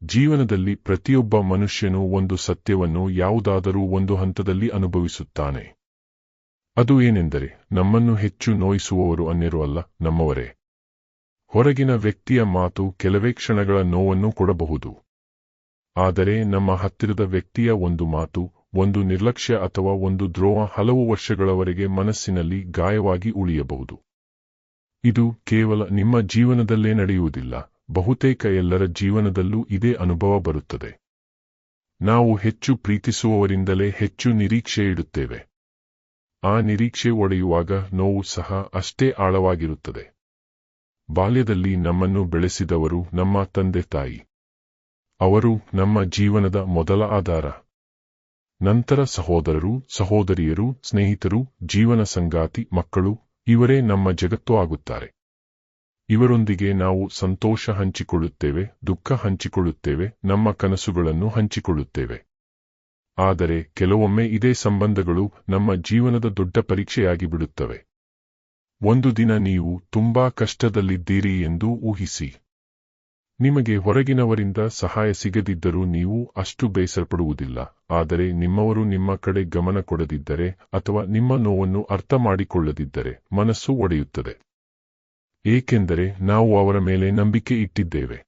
ಜೀವನದಲ್ಲಿ ಪ್ರತಿಯೊಬ್ಬ ಮನುಷ್ಯನೂ ಒಂದು ಸತ್ಯವನ್ನು ಯಾವುದಾದರೂ ಒಂದು ಹಂತದಲ್ಲಿ ಅನುಭವಿಸುತ್ತಾನೆ. ಅದು ಏನೆಂದರೆ, ನಮ್ಮನ್ನು ಹೆಚ್ಚು ನೋಯಿಸುವವರು ಅನ್ಯರು ಅಲ್ಲ, ನಮ್ಮವರೇ. ಹೊರಗಿನ ವ್ಯಕ್ತಿಯ ಮಾತು ಕೆಲವೇ ಕ್ಷಣಗಳ ನೋವನ್ನು ಕೊಡಬಹುದು. ಆದರೆ ನಮ್ಮ ಹತ್ತಿರದ ವ್ಯಕ್ತಿಯ ಒಂದು ಮಾತು, ಒಂದು ನಿರ್ಲಕ್ಷ್ಯ ಅಥವಾ ಒಂದು ದ್ರೋಹ ಹಲವು ವರ್ಷಗಳವರೆಗೆ ಮನಸ್ಸಿನಲ್ಲಿ ಗಾಯವಾಗಿ ಉಳಿಯಬಹುದು. ಇದು ಕೇವಲ ನಿಮ್ಮ ಜೀವನದಲ್ಲೇ ನಡೆಯುವುದಿಲ್ಲ, ಬಹುತೇಕ ಎಲ್ಲರ ಜೀವನದಲ್ಲೂ ಇದೇ ಅನುಭವ ಬರುತ್ತದೆ. ನಾವು ಹೆಚ್ಚು ಪ್ರೀತಿಸುವವರಿಂದಲೇ ಹೆಚ್ಚು ನಿರೀಕ್ಷೆ ಇಡುತ್ತೇವೆ. ಆ ನಿರೀಕ್ಷೆ ಒಡೆಯುವಾಗ ನೋವು ಸಹ ಅಷ್ಟೇ ಆಳವಾಗಿರುತ್ತದೆ. ಬಾಲ್ಯದಲ್ಲಿ ನಮ್ಮನ್ನು ಬೆಳೆಸಿದವರು ನಮ್ಮ ತಂದೆ ತಾಯಿ. ಅವರು ನಮ್ಮ ಜೀವನದ ಮೊದಲ ಆಧಾರ. ನಂತರ ಸಹೋದರರು, ಸಹೋದರಿಯರು, ಸ್ನೇಹಿತರು, ಜೀವನ ಸಂಗಾತಿ, ಮಕ್ಕಳು, ಇವರೇ ನಮ್ಮ ಜಗತ್ತು ಆಗುತ್ತಾರೆ. ಇವರೊಂದಿಗೆ ನಾವು ಸಂತೋಷ ಹಂಚಿಕೊಳ್ಳುತ್ತೇವೆ, ದುಃಖ ಹಂಚಿಕೊಳ್ಳುತ್ತೇವೆ, ನಮ್ಮ ಕನಸುಗಳನ್ನು ಹಂಚಿಕೊಳ್ಳುತ್ತೇವೆ. ಆದರೆ ಕೆಲವೊಮ್ಮೆ ಇದೇ ಸಂಬಂಧಗಳು ನಮ್ಮ ಜೀವನದ ದೊಡ್ಡ ಪರೀಕ್ಷೆಯಾಗಿ ಬಿಡುತ್ತವೆ. ಒಂದು ದಿನ ನೀವು ತುಂಬಾ ಕಷ್ಟದಲ್ಲಿದ್ದೀರಿ ಎಂದು ಊಹಿಸಿ. ನಿಮಗೆ ಹೊರಗಿನವರಿಂದ ಸಹಾಯ ಸಿಗದಿದ್ದರೂ ನೀವು ಅಷ್ಟು ಬೇಸರಪಡುವುದಿಲ್ಲ. ಆದರೆ ನಿಮ್ಮವರು ನಿಮ್ಮ ಕಡೆ ಗಮನ ಕೊಡದಿದ್ದರೆ ಅಥವಾ ನಿಮ್ಮ ನೋವನ್ನು ಅರ್ಥ ಮಾಡಿಕೊಳ್ಳದಿದ್ದರೆ ಮನಸ್ಸು ಒಡೆಯುತ್ತದೆ. ಏಕೆಂದರೆ ನಾವು ಅವರ ಮೇಲೆ ನಂಬಿಕೆ ಇಟ್ಟಿದ್ದೇವೆ.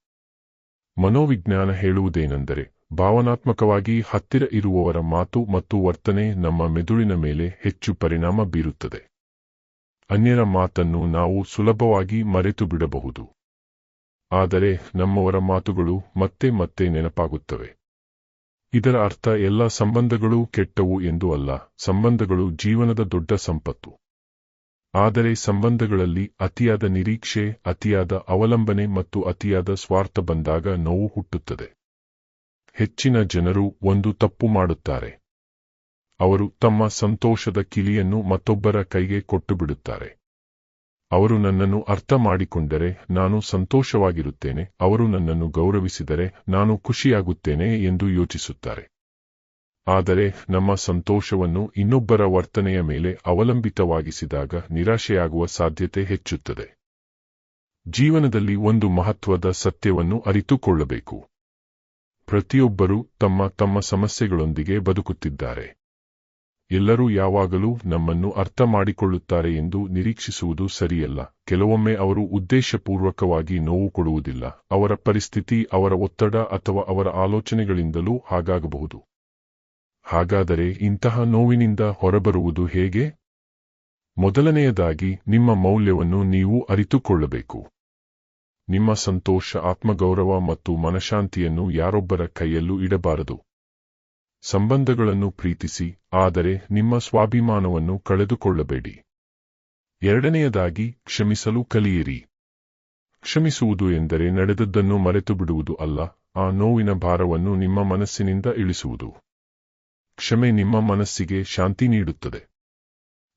ಮನೋವಿಜ್ಞಾನ ಹೇಳುವುದೇನೆಂದರೆ, ಭಾವನಾತ್ಮಕವಾಗಿ ಹತ್ತಿರ ಇರುವವರ ಮಾತು ಮತ್ತು ವರ್ತನೆ ನಮ್ಮ ಮೆದುಳಿನ ಮೇಲೆ ಹೆಚ್ಚು ಪರಿಣಾಮ ಬೀರುತ್ತದೆ. ಅನ್ಯರ ಮಾತನ್ನು ನಾವು ಸುಲಭವಾಗಿ ಮರೆತು ಬಿಡಬಹುದು. ಆದರೆ ನಮ್ಮವರ ಮಾತುಗಳು ಮತ್ತೆ ಮತ್ತೆ ನೆನಪಾಗುತ್ತವೆ. ಇದರ ಅರ್ಥ ಎಲ್ಲ ಸಂಬಂಧಗಳೂ ಕೆಟ್ಟವು ಎಂದು ಅಲ್ಲ, ಸಂಬಂಧಗಳು ಜೀವನದ ದೊಡ್ಡ ಸಂಪತ್ತು. ಆದರೆ ಸಂಬಂಧಗಳಲ್ಲಿ ಅತಿಯಾದ ನಿರೀಕ್ಷೆ, ಅತಿಯಾದ ಅವಲಂಬನೆ ಮತ್ತು ಅತಿಯಾದ ಸ್ವಾರ್ಥ ಬಂದಾಗ ನೋವು ಹುಟ್ಟುತ್ತದೆ. ಹೆಚ್ಚಿನ ಜನರು ಒಂದು ತಪ್ಪು ಮಾಡುತ್ತಾರೆ. ಅವರು ತಮ್ಮ ಸಂತೋಷದ ಕಿಲಿಯನ್ನು ಮತ್ತೊಬ್ಬರ ಕೈಗೆ ಕೊಟ್ಟುಬಿಡುತ್ತಾರೆ. ಅವರು ನನ್ನನ್ನು ಅರ್ಥ ಮಾಡಿಕೊಂಡರೆ ನಾನು ಸಂತೋಷವಾಗಿರುತ್ತೇನೆ, ಅವರು ನನ್ನನ್ನು ಗೌರವಿಸಿದರೆ ನಾನು ಖುಷಿಯಾಗುತ್ತೇನೆ ಎಂದು ಯೋಚಿಸುತ್ತಾರೆ. ಆದರೆ ನಮ್ಮ ಸಂತೋಷವನ್ನು ಇನ್ನೊಬ್ಬರ ವರ್ತನೆಯ ಮೇಲೆ ಅವಲಂಬಿತವಾಗಿಸಿದಾಗ ನಿರಾಶೆಯಾಗುವ ಸಾಧ್ಯತೆ ಹೆಚ್ಚುತ್ತದೆ. ಜೀವನದಲ್ಲಿ ಒಂದು ಮಹತ್ವದ ಸತ್ಯವನ್ನು ಅರಿತುಕೊಳ್ಳಬೇಕು. ಪ್ರತಿಯೊಬ್ಬರೂ ತಮ್ಮ ತಮ್ಮ ಸಮಸ್ಯೆಗಳೊಂದಿಗೆ ಬದುಕುತ್ತಿದ್ದಾರೆ. ಎಲ್ಲರೂ ಯಾವಾಗಲೂ ನಮ್ಮನ್ನು ಅರ್ಥ ಮಾಡಿಕೊಳ್ಳುತ್ತಾರೆ ಎಂದು ನಿರೀಕ್ಷಿಸುವುದು ಸರಿಯಲ್ಲ. ಕೆಲವೊಮ್ಮೆ ಅವರು ಉದ್ದೇಶಪೂರ್ವಕವಾಗಿ ನೋವು ಕೊಡುವುದಿಲ್ಲ. ಅವರ ಪರಿಸ್ಥಿತಿ, ಅವರ ಒತ್ತಡ ಅಥವಾ ಅವರ ಆಲೋಚನೆಗಳಿಂದಲೂ ಹಾಗಾಗಬಹುದು. ಹಾಗಾದರೆ ಇಂತಹ ನೋವಿನಿಂದ ಹೊರಬರುವುದು ಹೇಗೆ? ಮೊದಲನೆಯದಾಗಿ, ನಿಮ್ಮ ಮೌಲ್ಯವನ್ನು ನೀವು ಅರಿತುಕೊಳ್ಳಬೇಕು. ನಿಮ್ಮ ಸಂತೋಷ, ಆತ್ಮಗೌರವ ಮತ್ತು ಮನಃಶಾಂತಿಯನ್ನು ಯಾರೊಬ್ಬರ ಕೈಯಲ್ಲೂ ಇಡಬಾರದು. ಸಂಬಂಧಗಳನ್ನು ಪ್ರೀತಿಸಿ, ಆದರೆ ನಿಮ್ಮ ಸ್ವಾಭಿಮಾನವನ್ನು ಕಳೆದುಕೊಳ್ಳಬೇಡಿ. ಎರಡನೆಯದಾಗಿ, ಕ್ಷಮಿಸಲು ಕಲಿಯಿರಿ. ಕ್ಷಮಿಸುವುದು ಎಂದರೆ ನಡೆದದ್ದನ್ನು ಮರೆತುಬಿಡುವುದು ಅಲ್ಲ, ಆ ನೋವಿನ ಭಾರವನ್ನು ನಿಮ್ಮ ಮನಸ್ಸಿನಿಂದ ಇಳಿಸುವುದು. ಕ್ಷಮೆ ನಿಮ್ಮ ಮನಸ್ಸಿಗೆ ಶಾಂತಿ ನೀಡುತ್ತದೆ.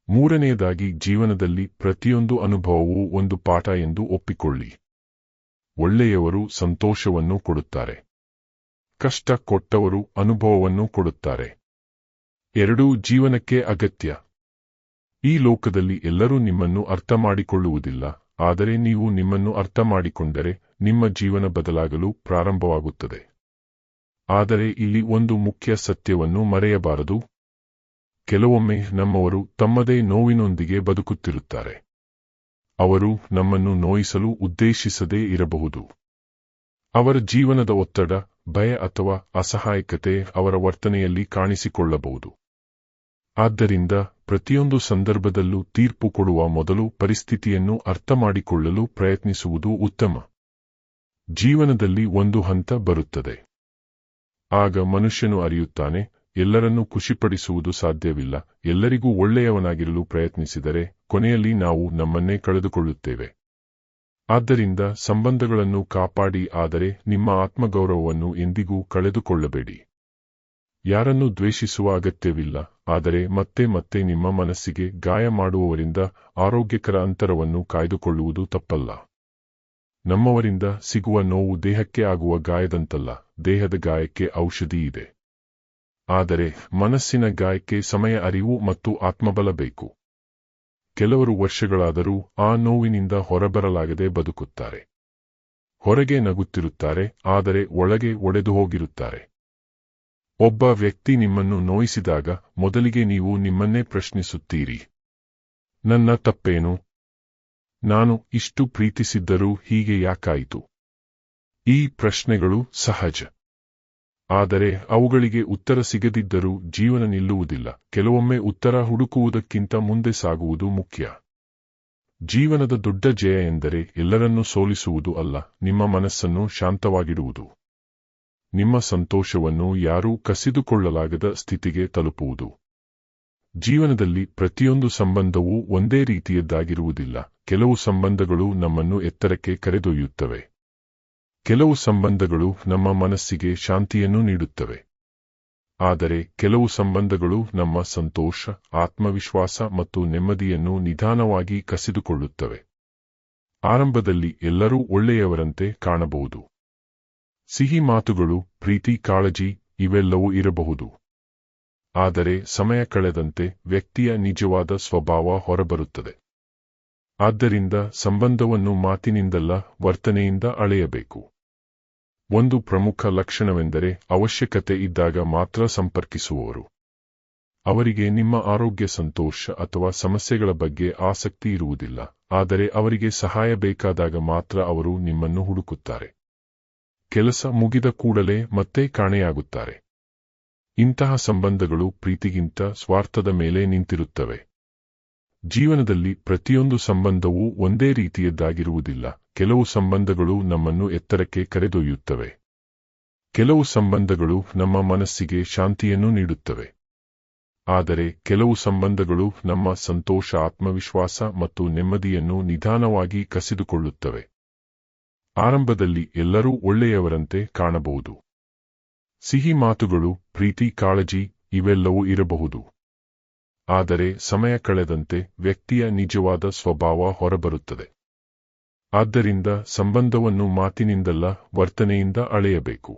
ಮೂರನೆಯದಾಗಿ, ಜೀವನದಲ್ಲಿ ಪ್ರತಿಯೊಂದು ಅನುಭವವೂ ಒಂದು ಪಾಠ ಎಂದು ಒಪ್ಪಿಕೊಳ್ಳಿ. ಒಳ್ಳೆಯವರು ಸಂತೋಷವನ್ನು ಕೊಡುತ್ತಾರೆ. ಕಷ್ಟ ಕೊಟ್ಟವರು ಅನುಭವವನ್ನು ಕೊಡುತ್ತಾರೆ. ಎರಡೂ ಜೀವನಕ್ಕೆ ಅಗತ್ಯ. ಈ ಲೋಕದಲ್ಲಿ ಎಲ್ಲರೂ ನಿಮ್ಮನ್ನು ಅರ್ಥ ಮಾಡಿಕೊಳ್ಳುವುದಿಲ್ಲ, ಆದರೆ ನೀವು ನಿಮ್ಮನ್ನು ಅರ್ಥ ಮಾಡಿಕೊಂಡರೆ ನಿಮ್ಮ ಜೀವನ ಬದಲಾಗಲು ಪ್ರಾರಂಭವಾಗುತ್ತದೆ. ಆದರೆ ಇಲ್ಲಿ ಒಂದು ಮುಖ್ಯ ಸತ್ಯವನ್ನು ಮರೆಯಬಾರದು. ಕೆಲವೊಮ್ಮೆ ನಮ್ಮವರು ತಮ್ಮದೇ ನೋವಿನೊಂದಿಗೆ ಬದುಕುತ್ತಿರುತ್ತಾರೆ. ಅವರು ನಮ್ಮನ್ನು ನೋಯಿಸಲು ಉದ್ದೇಶಿಸದೇ ಇರಬಹುದು. ಅವರ ಜೀವನದ ಒತ್ತಡ, ಭಯ ಅಥವಾ ಅಸಹಾಯಕತೆ ಅವರ ವರ್ತನೆಯಲ್ಲಿ ಕಾಣಿಸಿಕೊಳ್ಳಬಹುದು. ಆದ್ದರಿಂದ ಪ್ರತಿಯೊಂದು ಸಂದರ್ಭದಲ್ಲೂ ತೀರ್ಪು ಕೊಡುವ ಮೊದಲು ಪರಿಸ್ಥಿತಿಯನ್ನು ಅರ್ಥಮಾಡಿಕೊಳ್ಳಲು ಪ್ರಯತ್ನಿಸುವುದು ಉತ್ತಮ. ಜೀವನದಲ್ಲಿ ಒಂದು ಹಂತ ಬರುತ್ತದೆ. ಆಗ ಮನುಷ್ಯನು ಅರಿಯುತ್ತಾನೆ, ಎಲ್ಲರನ್ನೂ ಖುಷಿಪಡಿಸುವುದು ಸಾಧ್ಯವಿಲ್ಲ. ಎಲ್ಲರಿಗೂ ಒಳ್ಳೆಯವನಾಗಿರಲು ಪ್ರಯತ್ನಿಸಿದರೆ ಕೊನೆಯಲ್ಲಿ ನಾವು ನಮ್ಮನ್ನೇ ಕಳೆದುಕೊಳ್ಳುತ್ತೇವೆ. ಆದ್ದರಿಂದ ಸಂಬಂಧಗಳನ್ನು ಕಾಪಾಡಿ, ಆದರೆ ನಿಮ್ಮ ಆತ್ಮಗೌರವವನ್ನು ಎಂದಿಗೂ ಕಳೆದುಕೊಳ್ಳಬೇಡಿ. ಯಾರನ್ನೂ ದ್ವೇಷಿಸುವ ಅಗತ್ಯವಿಲ್ಲ, ಆದರೆ ಮತ್ತೆ ಮತ್ತೆ ನಿಮ್ಮ ಮನಸ್ಸಿಗೆ ಗಾಯ ಮಾಡುವವರಿಂದ ಆರೋಗ್ಯಕರ ಅಂತರವನ್ನು ಕಾಯ್ದುಕೊಳ್ಳುವುದು ತಪ್ಪಲ್ಲ. ನಮ್ಮವರಿಂದ ಸಿಗುವ ನೋವು ದೇಹಕ್ಕೆ ಆಗುವ ಗಾಯದಂತಲ್ಲ, ದೇಹದ ಗಾಯಕ್ಕೆ ಔಷಧಿ ಇದೆ. ಆದರೆ ಮನಸ್ಸಿನ ಗಾಯಕ್ಕೆ ಸಮಯ, ಅರಿವು ಮತ್ತು ಆತ್ಮಬಲ ಬೇಕು. ಕೆಲವರು ವರ್ಷಗಳಾದರೂ ಆ ನೋವಿನಿಂದ ಹೊರಬರಲಾಗದೆ ಬದುಕುತ್ತಾರೆ. ಹೊರಗೆ ನಗುತ್ತಿರುತ್ತಾರೆ, ಆದರೆ ಒಳಗೆ ಒಡೆದು ಹೋಗಿರುತ್ತಾರೆ. ಒಬ್ಬ ವ್ಯಕ್ತಿ ನಿಮ್ಮನ್ನು ನೋಯಿಸಿದಾಗ ಮೊದಲಿಗೆ ನೀವು ನಿಮ್ಮನ್ನೇ ಪ್ರಶ್ನಿಸುತ್ತೀರಿ. ನನ್ನ ತಪ್ಪೇನು? ನಾನು ಇಷ್ಟು ಪ್ರೀತಿಸಿದ್ದರೂ ಹೀಗೆ ಯಾಕಾಯಿತು? ಈ ಪ್ರಶ್ನೆಗಳು ಸಹಜ. ಆದರೆ ಅವುಗಳಿಗೆ ಉತ್ತರ ಸಿಗದಿದ್ದರೂ ಜೀವನ ನಿಲ್ಲುವುದಿಲ್ಲ. ಕೆಲವೊಮ್ಮೆ ಉತ್ತರ ಹುಡುಕುವುದಕ್ಕಿಂತ ಮುಂದೆ ಸಾಗುವುದು ಮುಖ್ಯ. ಜೀವನದ ದೊಡ್ಡ ಜಯ ಎಂದರೆ ಎಲ್ಲರನ್ನೂ ಸೋಲಿಸುವುದು ಅಲ್ಲ, ನಿಮ್ಮ ಮನಸ್ಸನ್ನು ಶಾಂತವಾಗಿಡುವುದು. ನಿಮ್ಮ ಸಂತೋಷವನ್ನು ಯಾರೂ ಕಸಿದುಕೊಳ್ಳಲಾಗದ ಸ್ಥಿತಿಗೆ ತಲುಪುವುದು. ಜೀವನದಲ್ಲಿ ಪ್ರತಿಯೊಂದು ಸಂಬಂಧವೂ ಒಂದೇ ರೀತಿಯದ್ದಾಗಿರುವುದಿಲ್ಲ. ಕೆಲವು ಸಂಬಂಧಗಳು ನಮ್ಮನ್ನು ಎತ್ತರಕ್ಕೆ ಕರೆದೊಯ್ಯುತ್ತವೆ. ಕೆಲವು ಸಂಬಂಧಗಳು ನಮ್ಮ ಮನಸ್ಸಿಗೆ ಶಾಂತಿಯನ್ನು ನೀಡುತ್ತವೆ. ಆದರೆ ಕೆಲವು ಸಂಬಂಧಗಳು ನಮ್ಮ ಸಂತೋಷ, ಆತ್ಮವಿಶ್ವಾಸ ಮತ್ತು ನೆಮ್ಮದಿಯನ್ನು ನಿಧಾನವಾಗಿ ಕಸಿದುಕೊಳ್ಳುತ್ತವೆ. ಆರಂಭದಲ್ಲಿ ಎಲ್ಲರೂ ಒಳ್ಳೆಯವರಂತೆ ಕಾಣಬಹುದು. ಸಿಹಿ ಮಾತುಗಳು, ಪ್ರೀತಿ, ಕಾಳಜಿ ಇವೆಲ್ಲವೂ ಇರಬಹುದು. ಆದರೆ ಸಮಯ ಕಳೆದಂತೆ ವ್ಯಕ್ತಿಯ ನಿಜವಾದ ಸ್ವಭಾವ ಹೊರಬರುತ್ತದೆ. ಆದ್ದರಿಂದ ಸಂಬಂಧವನ್ನು ಮಾತಿನಿಂದಲ್ಲ, ವರ್ತನೆಯಿಂದ ಅಳೆಯಬೇಕು. ಒಂದು ಪ್ರಮುಖ ಲಕ್ಷಣವೆಂದರೆ ಅವಶ್ಯಕತೆ ಇದ್ದಾಗ ಮಾತ್ರ ಸಂಪರ್ಕಿಸುವವರು. ಅವರಿಗೆ ನಿಮ್ಮ ಆರೋಗ್ಯ, ಸಂತೋಷ ಅಥವಾ ಸಮಸ್ಯೆಗಳ ಬಗ್ಗೆ ಆಸಕ್ತಿ ಇರುವುದಿಲ್ಲ, ಆದರೆ ಅವರಿಗೆ ಸಹಾಯ ಬೇಕಾದಾಗ ಮಾತ್ರ ಅವರು ನಿಮ್ಮನ್ನು ಹುಡುಕುತ್ತಾರೆ. ಕೆಲಸ ಮುಗಿದ ಕೂಡಲೇ ಮತ್ತೆ ಕಾಣೆಯಾಗುತ್ತಾರೆ. ಇಂತಹ ಸಂಬಂಧಗಳು ಪ್ರೀತಿಗಿಂತ ಸ್ವಾರ್ಥದ ಮೇಲೆ ನಿಂತಿರುತ್ತವೆ. ಜೀವನದಲ್ಲಿ ಪ್ರತಿಯೊಂದು ಸಂಬಂಧವೂ ಒಂದೇ ರೀತಿಯದ್ದಾಗಿರುವುದಿಲ್ಲ. ಕೆಲವು ಸಂಬಂಧಗಳು ನಮ್ಮನ್ನು ಎತ್ತರಕ್ಕೆ ಕರೆದೊಯ್ಯುತ್ತವೆ. ಕೆಲವು ಸಂಬಂಧಗಳು ನಮ್ಮ ಮನಸ್ಸಿಗೆ ಶಾಂತಿಯನ್ನು ನೀಡುತ್ತವೆ. ಆದರೆ ಕೆಲವು ಸಂಬಂಧಗಳು ನಮ್ಮ ಸಂತೋಷ, ಆತ್ಮವಿಶ್ವಾಸ ಮತ್ತು ನೆಮ್ಮದಿಯನ್ನು ನಿಧಾನವಾಗಿ ಕಸಿದುಕೊಳ್ಳುತ್ತವೆ. ಆರಂಭದಲ್ಲಿ ಎಲ್ಲರೂ ಒಳ್ಳೆಯವರಂತೆ ಕಾಣಬಹುದು. ಸಿಹಿ ಮಾತುಗಳು, ಪ್ರೀತಿ, ಕಾಳಜಿ ಇವೆಲ್ಲವೂ ಇರಬಹುದು. ಆದರೆ ಸಮಯ ಕಳೆದಂತೆ ವ್ಯಕ್ತಿಯ ನಿಜವಾದ ಸ್ವಭಾವ ಹೊರಬರುತ್ತದೆ. ಆದ್ದರಿಂದ ಸಂಬಂಧವನ್ನು ಮಾತಿನಿಂದಲ್ಲ, ವರ್ತನೆಯಿಂದ ಅಳೆಯಬೇಕು.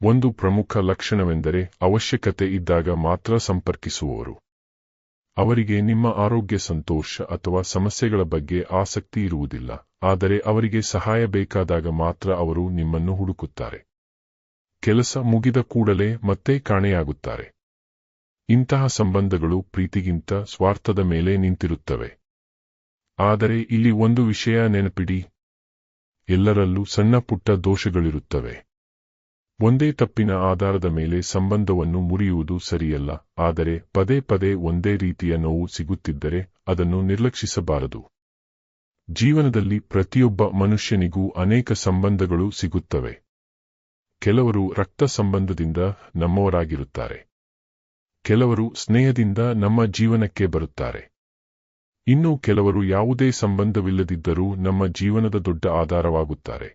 ಒಂದು ಪ್ರಮುಖ ಲಕ್ಷಣವೆಂದರೆ ಅವಶ್ಯಕತೆ ಇದ್ದಾಗ ಮಾತ್ರ ಸಂಪರ್ಕಿಸುವವರು. ಅವರಿಗೆ ನಿಮ್ಮ ಆರೋಗ್ಯ, ಸಂತೋಷ ಅಥವಾ ಸಮಸ್ಯೆಗಳ ಬಗ್ಗೆ ಆಸಕ್ತಿ ಇರುವುದಿಲ್ಲ, ಆದರೆ ಅವರಿಗೆ ಸಹಾಯ ಬೇಕಾದಾಗ ಮಾತ್ರ ಅವರು ನಿಮ್ಮನ್ನು ಹುಡುಕುತ್ತಾರೆ. ಕೆಲಸ ಮುಗಿದ ಕೂಡಲೇ ಮತ್ತೆ ಕಾಣೆಯಾಗುತ್ತಾರೆ. ಇಂತಹ ಸಂಬಂಧಗಳು ಪ್ರೀತಿಗಿಂತ ಸ್ವಾರ್ಥದ ಮೇಲೆ ನಿಂತಿರುತ್ತವೆ. ಆದರೆ ಇಲ್ಲಿ ಒಂದು ವಿಷಯ ನೆನಪಿಡಿ, ಎಲ್ಲರಲ್ಲೂ ಸಣ್ಣ ಪುಟ್ಟ ದೋಷಗಳಿರುತ್ತವೆ. ಒಂದೇ ತಪ್ಪಿನ ಆಧಾರದ ಮೇಲೆ ಸಂಬಂಧವನ್ನು ಮುರಿಯುವುದು ಸರಿಯಲ್ಲ, ಆದರೆ ಪದೇ ಪದೇ ಒಂದೇ ರೀತಿಯ ನೋವು ಸಿಗುತ್ತಿದ್ದರೆ ಅದನ್ನು ನಿರ್ಲಕ್ಷಿಸಬಾರದು. ಜೀವನದಲ್ಲಿ ಪ್ರತಿಯೊಬ್ಬ ಮನುಷ್ಯನಿಗೂ ಅನೇಕ ಸಂಬಂಧಗಳು ಸಿಗುತ್ತವೆ. ಕೆಲವರು ರಕ್ತ ಸಂಬಂಧದಿಂದ ನಮ್ಮವರಾಗಿರುತ್ತಾರೆ. ಕೆಲವರು ಸ್ನೇಹದಿಂದ ನಮ್ಮ ಜೀವನಕ್ಕೆ ಬರುತ್ತಾರೆ. ಇನ್ನು ಕೆಲವರು ಯಾವುದೇ ಸಂಬಂಧವಿಲ್ಲದಿದ್ದರೂ ನಮ್ಮ ಜೀವನದ ದೊಡ್ಡ ಆಧಾರವಾಗುತ್ತಾರೆ.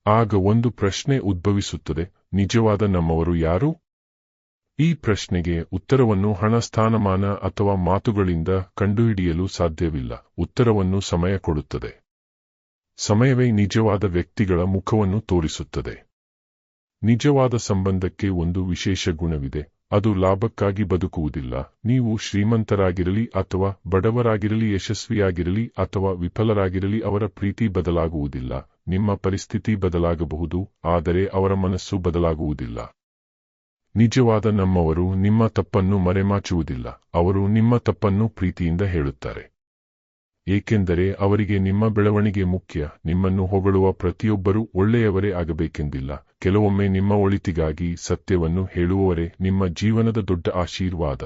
ಆಗ ಒಂದು ಪ್ರಶ್ನೆ ಉದ್ಭವಿಸುತ್ತದೆ, ನಿಜವಾದ ನಮ್ಮವರು ಯಾರು? ಈ ಪ್ರಶ್ನೆಗೆ ಉತ್ತರವನ್ನು ಹಣ, ಸ್ಥಾನಮಾನ ಅಥವಾ ಮಾತುಗಳಿಂದ ಕಂಡುಹಿಡಿಯಲು ಸಾಧ್ಯವಿಲ್ಲ. ಉತ್ತರವನ್ನು ಸಮಯ ಕೊಡುತ್ತದೆ. ಸಮಯವೇ ನಿಜವಾದ ವ್ಯಕ್ತಿಗಳ ಮುಖವನ್ನು ತೋರಿಸುತ್ತದೆ. ನಿಜವಾದ ಸಂಬಂಧಕ್ಕೆ ಒಂದು ವಿಶೇಷ ಗುಣವಿದೆ, ಅದು ಲಾಭಕ್ಕಾಗಿ ಬದುಕುವುದಿಲ್ಲ. ನೀವು ಶ್ರೀಮಂತರಾಗಿರಲಿ ಅಥವಾ ಬಡವರಾಗಿರಲಿ, ಯಶಸ್ವಿಯಾಗಿರಲಿ ಅಥವಾ ವಿಫಲರಾಗಿರಲಿ, ಅವರ ಪ್ರೀತಿ ಬದಲಾಗುವುದಿಲ್ಲ. ನಿಮ್ಮ ಪರಿಸ್ಥಿತಿ ಬದಲಾಗಬಹುದು, ಆದರೆ ಅವರ ಮನಸ್ಸು ಬದಲಾಗುವುದಿಲ್ಲ. ನಿಜವಾದ ನಮ್ಮವರು ನಿಮ್ಮ ತಪ್ಪನ್ನು ಮರೆಮಾಚುವುದಿಲ್ಲ, ಅವರು ನಿಮ್ಮ ತಪ್ಪನ್ನು ಪ್ರೀತಿಯಿಂದ ಹೇಳುತ್ತಾರೆ. ಏಕೆಂದರೆ ಅವರಿಗೆ ನಿಮ್ಮ ಬೆಳವಣಿಗೆ ಮುಖ್ಯ. ನಿಮ್ಮನ್ನು ಹೊಗಳುವ ಪ್ರತಿಯೊಬ್ಬರೂ ಒಳ್ಳೆಯವರೇ ಆಗಬೇಕೆಂದಿಲ್ಲ. ಕೆಲವೊಮ್ಮೆ ನಿಮ್ಮ ಒಳಿತಿಗಾಗಿ ಸತ್ಯವನ್ನು ಹೇಳುವವರೇ ನಿಮ್ಮ ಜೀವನದ ದೊಡ್ಡ ಆಶೀರ್ವಾದ.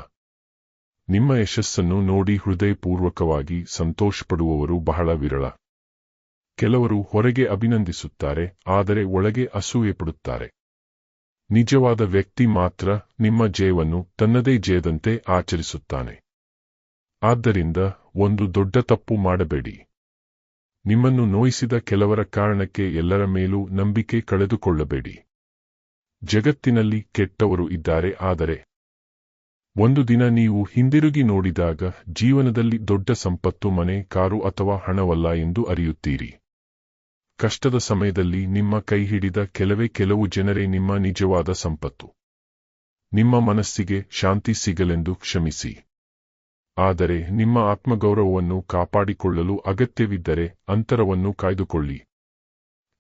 ನಿಮ್ಮ ಯಶಸ್ಸನ್ನು ನೋಡಿ ಹೃದಯಪೂರ್ವಕವಾಗಿ ಸಂತೋಷಪಡುವವರು ಬಹಳ ವಿರಳ. ಕೆಲವರು ಹೊರಗೆ ಅಭಿನಂದಿಸುತ್ತಾರೆ, ಆದರೆ ಒಳಗೆ ಅಸೂಯೆಪಡುತ್ತಾರೆ. ನಿಜವಾದ ವ್ಯಕ್ತಿ ಮಾತ್ರ ನಿಮ್ಮ ಜಯವನ್ನು ತನ್ನದೇ ಜಯದಂತೆ ಆಚರಿಸುತ್ತಾನೆ. ಆದ್ದರಿಂದ ಒಂದು ದೊಡ್ಡ ತಪ್ಪು ಮಾಡಬೇಡಿ. ನಿಮ್ಮನ್ನು ನೋಯಿಸಿದ ಕೆಲವರ ಕಾರಣಕ್ಕೆ ಎಲ್ಲರ ಮೇಲೂ ನಂಬಿಕೆ ಕಳೆದುಕೊಳ್ಳಬೇಡಿ. ಜಗತ್ತಿನಲ್ಲಿ ಕೆಟ್ಟವರು ಇದ್ದಾರೆ, ಆದರೆ ಒಂದು ದಿನ ನೀವು ಹಿಂದಿರುಗಿ ನೋಡಿದಾಗ ಜೀವನದಲ್ಲಿ ದೊಡ್ಡ ಸಂಪತ್ತು ಮನೆ, ಕಾರು ಅಥವಾ ಹಣವಲ್ಲ ಎಂದು ಅರಿಯುತ್ತೀರಿ. ಕಷ್ಟದ ಸಮಯದಲ್ಲಿ ನಿಮ್ಮ ಕೈ ಹಿಡಿದ ಕೆಲವು ಜನರೇ ನಿಮ್ಮ ನಿಜವಾದ ಸಂಪತ್ತು. ನಿಮ್ಮ ಮನಸ್ಸಿಗೆ ಶಾಂತಿ ಸಿಗಲೆಂದು ಕ್ಷಮಿಸಿ. ಆದರೆ ನಿಮ್ಮ ಆತ್ಮಗೌರವವನ್ನು ಕಾಪಾಡಿಕೊಳ್ಳಲು ಅಗತ್ಯವಿದ್ದರೆ ಅಂತರವನ್ನು ಕಾಯ್ದುಕೊಳ್ಳಿ.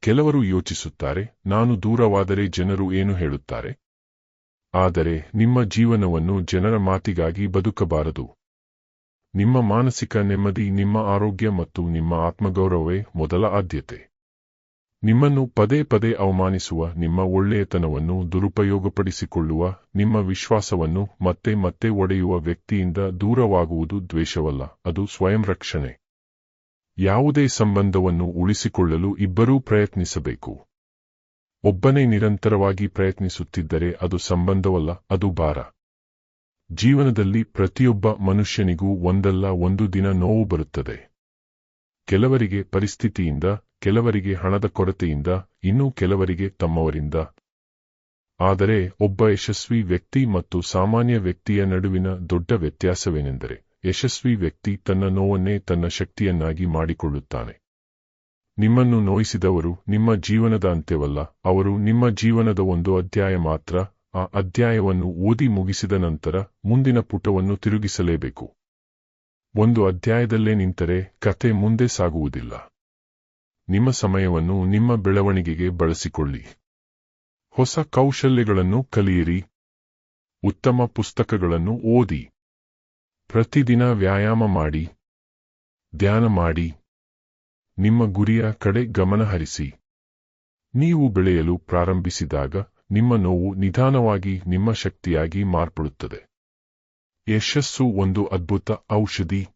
ಕೆಲವರು ಯೋಚಿಸುತ್ತಾರೆ, ನಾನು ದೂರವಾದರೆ ಜನರು ಏನು ಹೇಳುತ್ತಾರೆ? ಆದರೆ ನಿಮ್ಮ ಜೀವನವನ್ನು ಜನರ ಮಾತಿಗಾಗಿ ಬದುಕಬಾರದು. ನಿಮ್ಮ ಮಾನಸಿಕ ನೆಮ್ಮದಿ, ನಿಮ್ಮ ಆರೋಗ್ಯ ಮತ್ತು ನಿಮ್ಮ ಆತ್ಮಗೌರವವೇ ಮೊದಲ ಆದ್ಯತೆ. ನಿಮ್ಮನ್ನು ಪದೇ ಪದೇ ಅವಮಾನಿಸುವ, ನಿಮ್ಮ ಒಳ್ಳೆಯತನವನ್ನು ದುರುಪಯೋಗಪಡಿಸಿಕೊಳ್ಳುವ, ನಿಮ್ಮ ವಿಶ್ವಾಸವನ್ನು ಮತ್ತೆ ಮತ್ತೆ ಒಡೆಯುವ ವ್ಯಕ್ತಿಯಿಂದ ದೂರವಾಗುವುದು ದ್ವೇಷವಲ್ಲ, ಅದು ಸ್ವಯಂ ರಕ್ಷಣೆ. ಯಾವುದೇ ಸಂಬಂಧವನ್ನು ಉಳಿಸಿಕೊಳ್ಳಲು ಇಬ್ಬರೂ ಪ್ರಯತ್ನಿಸಬೇಕು. ಒಬ್ಬನೇ ನಿರಂತರವಾಗಿ ಪ್ರಯತ್ನಿಸುತ್ತಿದ್ದರೆ ಅದು ಸಂಬಂಧವಲ್ಲ, ಅದು ಭಾರ. ಜೀವನದಲ್ಲಿ ಪ್ರತಿಯೊಬ್ಬ ಮನುಷ್ಯನಿಗೂ ಒಂದಲ್ಲ ಒಂದು ದಿನ ನೋವು ಬರುತ್ತದೆ. ಕೆಲವರಿಗೆ ಪರಿಸ್ಥಿತಿಯಿಂದ, ಕೆಲವರಿಗೆ ಹಣದ ಕೊರತೆಯಿಂದ, ಇನ್ನೂ ಕೆಲವರಿಗೆ ತಮ್ಮವರಿಂದ. ಆದರೆ ಒಬ್ಬ ಯಶಸ್ವಿ ವ್ಯಕ್ತಿ ಮತ್ತು ಸಾಮಾನ್ಯ ವ್ಯಕ್ತಿಯ ನಡುವಿನ ದೊಡ್ಡ ವ್ಯತ್ಯಾಸವೇನೆಂದರೆ, ಯಶಸ್ವಿ ವ್ಯಕ್ತಿ ತನ್ನ ನೋವನ್ನೇ ತನ್ನ ಶಕ್ತಿಯನ್ನಾಗಿ ಮಾಡಿಕೊಳ್ಳುತ್ತಾನೆ. ನಿಮ್ಮನ್ನು ನೋಯಿಸಿದವರು ನಿಮ್ಮ ಜೀವನದ ಅಂತ್ಯವಲ್ಲ, ಅವರು ನಿಮ್ಮ ಜೀವನದ ಒಂದು ಅಧ್ಯಾಯ ಮಾತ್ರ. ಆ ಅಧ್ಯಾಯವನ್ನು ಓದಿ ಮುಗಿಸಿದ ನಂತರ ಮುಂದಿನ ಪುಟವನ್ನು ತಿರುಗಿಸಲೇಬೇಕು. ಒಂದು ಅಧ್ಯಾಯದಲ್ಲೇ ನಿಂತರೆ ಕಥೆ ಮುಂದೆ ಸಾಗುವುದಿಲ್ಲ. ನಿಮ್ಮ ಸಮಯವನ್ನು ನಿಮ್ಮ ಬೆಳವಣಿಗೆಗೆ ಬಳಸಿಕೊಳ್ಳಿ. ಹೊಸ ಕೌಶಲ್ಯಗಳನ್ನು ಕಲಿಯಿರಿ. ಉತ್ತಮ ಪುಸ್ತಕಗಳನ್ನು ಓದಿ. ಪ್ರತಿದಿನ ವ್ಯಾಯಾಮ ಮಾಡಿ. ಧ್ಯಾನ ಮಾಡಿ. ನಿಮ್ಮ ಗುರಿಯ ಕಡೆ ಗಮನ ಹರಿಸಿ. ನೀವು ಬೆಳೆಯಲು ಪ್ರಾರಂಭಿಸಿದಾಗ ನಿಮ್ಮ ನೋವು ನಿಧಾನವಾಗಿ ನಿಮ್ಮ ಶಕ್ತಿಯಾಗಿ ಮಾರ್ಪಡುತ್ತದೆ. ಯಶಸ್ಸು ಒಂದು ಅದ್ಭುತ ಔಷಧಿ.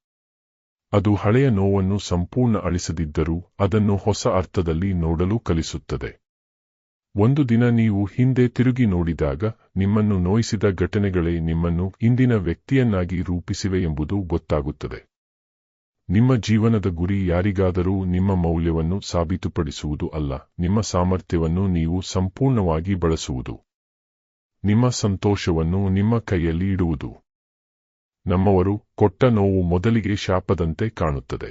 ಅದು ಹಳೆಯ ನೋವನ್ನು ಸಂಪೂರ್ಣ ಅಳಿಸದಿದ್ದರೂ ಅದನ್ನು ಹೊಸ ಅರ್ಥದಲ್ಲಿ ನೋಡಲು ಕಲಿಸುತ್ತದೆ. ಒಂದು ದಿನ ನೀವು ಹಿಂದೆ ತಿರುಗಿ ನೋಡಿದಾಗ ನಿಮ್ಮನ್ನು ನೋಯಿಸಿದ ಘಟನೆಗಳೇ ನಿಮ್ಮನ್ನು ಇಂದಿನ ವ್ಯಕ್ತಿಯನ್ನಾಗಿ ರೂಪಿಸಿವೆ ಎಂಬುದು ಗೊತ್ತಾಗುತ್ತದೆ. ನಿಮ್ಮ ಜೀವನದ ಗುರಿ ಯಾರಿಗಾದರೂ ನಿಮ್ಮ ಮೌಲ್ಯವನ್ನು ಸಾಬೀತುಪಡಿಸುವುದು ಅಲ್ಲ, ನಿಮ್ಮ ಸಾಮರ್ಥ್ಯವನ್ನು ನೀವು ಸಂಪೂರ್ಣವಾಗಿ ಬಳಸುವುದು. ನಿಮ್ಮ ಸಂತೋಷವನ್ನು ನಿಮ್ಮ ಕೈಯಲ್ಲಿ ಇಡುವುದು. ನಮ್ಮವರು ಕೊಟ್ಟ ನೋವು ಮೊದಲಿಗೆ ಶಾಪದಂತೆ ಕಾಣುತ್ತದೆ.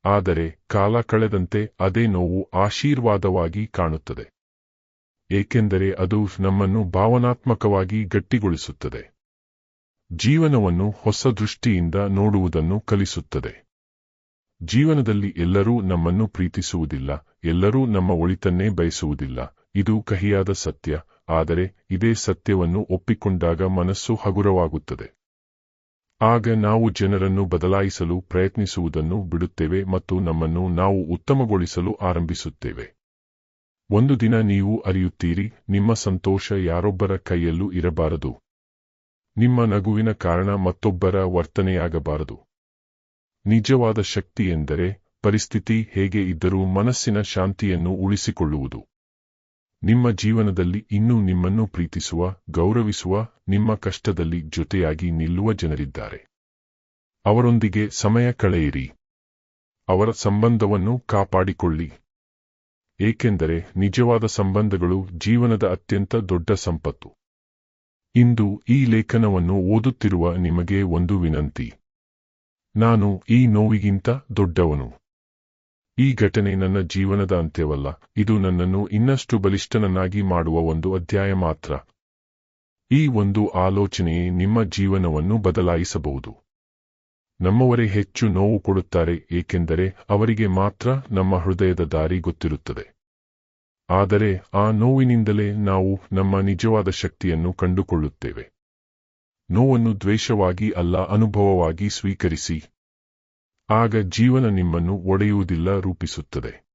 ಆದರೆ ಕಾಲ ಕಳೆದಂತೆ ಅದೇ ನೋವು ಆಶೀರ್ವಾದವಾಗಿ ಕಾಣುತ್ತದೆ. ಏಕೆಂದರೆ ಅದು ನಮ್ಮನ್ನು ಭಾವನಾತ್ಮಕವಾಗಿ ಗಟ್ಟಿಗೊಳಿಸುತ್ತದೆ. ಜೀವನವನ್ನು ಹೊಸ ದೃಷ್ಟಿಯಿಂದ ನೋಡುವುದನ್ನು ಕಲಿಸುತ್ತದೆ. ಜೀವನದಲ್ಲಿ ಎಲ್ಲರೂ ನಮ್ಮನ್ನು ಪ್ರೀತಿಸುವುದಿಲ್ಲ, ಎಲ್ಲರೂ ನಮ್ಮ ಒಳಿತನ್ನೇ ಬಯಸುವುದಿಲ್ಲ. ಇದು ಕಹಿಯಾದ ಸತ್ಯ, ಆದರೆ ಇದೇ ಸತ್ಯವನ್ನು ಒಪ್ಪಿಕೊಂಡಾಗ ಮನಸ್ಸು ಹಗುರವಾಗುತ್ತದೆ. ಆಗ ನಾವು ಜನರನ್ನು ಬದಲಾಯಿಸಲು ಪ್ರಯತ್ನಿಸುವುದನ್ನು ಬಿಡುತ್ತೇವೆ ಮತ್ತು ನಮ್ಮನ್ನು ನಾವು ಉತ್ತಮಗೊಳಿಸಲು ಆರಂಭಿಸುತ್ತೇವೆ. ಒಂದು ದಿನ ನೀವು ಅರಿಯುತ್ತೀರಿ, ನಿಮ್ಮ ಸಂತೋಷ ಯಾರೊಬ್ಬರ ಕೈಯಲ್ಲೂ ಇರಬಾರದು. ನಿಮ್ಮ ನಗುವಿನ ಕಾರಣ ಮತ್ತೊಬ್ಬರ ವರ್ತನೆಯಾಗಬಾರದು. ನಿಜವಾದ ಶಕ್ತಿ ಎಂದರೆ ಪರಿಸ್ಥಿತಿ ಹೇಗೆ ಇದ್ದರೂ ಮನಸ್ಸಿನ ಶಾಂತಿಯನ್ನು ಉಳಿಸಿಕೊಳ್ಳುವುದು. ನಿಮ್ಮ ಜೀವನದಲ್ಲಿ ಇನ್ನೂ ನಿಮ್ಮನ್ನು ಪ್ರೀತಿಸುವ, ಗೌರವಿಸುವ, ನಿಮ್ಮ ಕಷ್ಟದಲ್ಲಿ ಜೊತೆಯಾಗಿ ನಿಲ್ಲುವ ಜನರಿದ್ದಾರೆ. ಅವರೊಂದಿಗೆ ಸಮಯ ಕಳೆಯಿರಿ. ಅವರ ಸಂಬಂಧವನ್ನು ಕಾಪಾಡಿಕೊಳ್ಳಿ. ಏಕೆಂದರೆ ನಿಜವಾದ ಸಂಬಂಧಗಳು ಜೀವನದ ಅತ್ಯಂತ ದೊಡ್ಡ ಸಂಪತ್ತು. ಇಂದು ಈ ಲೇಖನವನ್ನು ಓದುತ್ತಿರುವ ನಿಮಗೆ ಒಂದು ವಿನಂತಿ. ನಾನು ಈ ನೋವಿಗಿಂತ ದೊಡ್ಡವನು. ಈ ಘಟನೆ ನನ್ನ ಜೀವನದ ಅಂತ್ಯವಲ್ಲ, ಇದು ನನ್ನನ್ನು ಇನ್ನಷ್ಟು ಬಲಿಷ್ಠನನ್ನಾಗಿ ಮಾಡುವ ಒಂದು ಅಧ್ಯಾಯ ಮಾತ್ರ. ಈ ಒಂದು ಆಲೋಚನೆಯೇ ನಿಮ್ಮ ಜೀವನವನ್ನು ಬದಲಾಯಿಸಬಹುದು. ನಮ್ಮವರೇ ಹೆಚ್ಚು ನೋವು ಕೊಡುತ್ತಾರೆ, ಏಕೆಂದರೆ ಅವರಿಗೆ ಮಾತ್ರ ನಮ್ಮ ಹೃದಯದ ದಾರಿ ಗೊತ್ತಿರುತ್ತದೆ. ಆದರೆ ಆ ನೋವಿನಿಂದಲೇ ನಾವು ನಮ್ಮ ನಿಜವಾದ ಶಕ್ತಿಯನ್ನು ಕಂಡುಕೊಳ್ಳುತ್ತೇವೆ. ನೋವನ್ನು ದ್ವೇಷವಾಗಿ ಅಲ್ಲ, ಅನುಭವವಾಗಿ ಸ್ವೀಕರಿಸಿ. ಆಗ ಜೀವನ ನಿಮ್ಮನ್ನು ಒಡೆಯುವುದಿಲ್ಲ, ರೂಪಿಸುತ್ತದೆ.